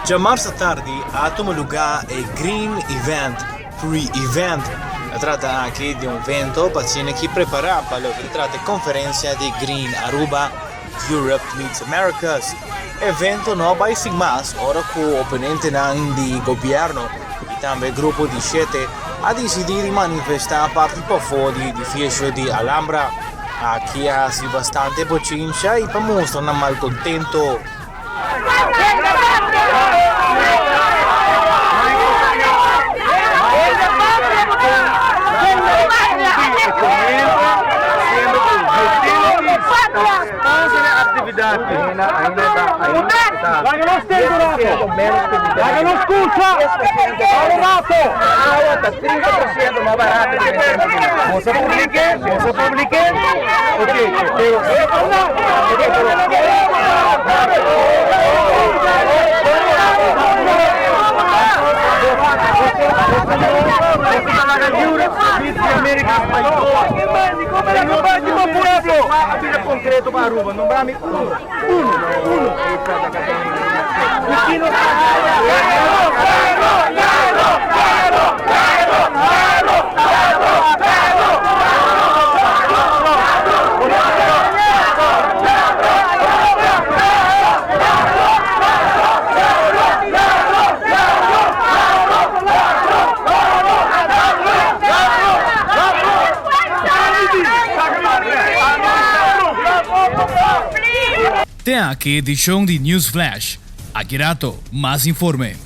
Già marzo tardi ha avuto lugar il Green Event Pre-Event. Si tratta anche di un evento paziente che prepara per la conferenza di Green Aruba Europe meets Americas. Evento no by Sigmas, ora con opponente di governo e tambe gruppo di scelte ha deciso di manifestare parte per fuori di fiesco di Alhambra. A chi ha si bastante pazienza e per mostrare un malcontento. Raga, non stendo raga, non scusa! Lavorato! 30% más barato que ¿Vos se publique? Concreto para Aruba, nombrame uno. Tem aqui edição de News Flash. Aqui rato, mais informe.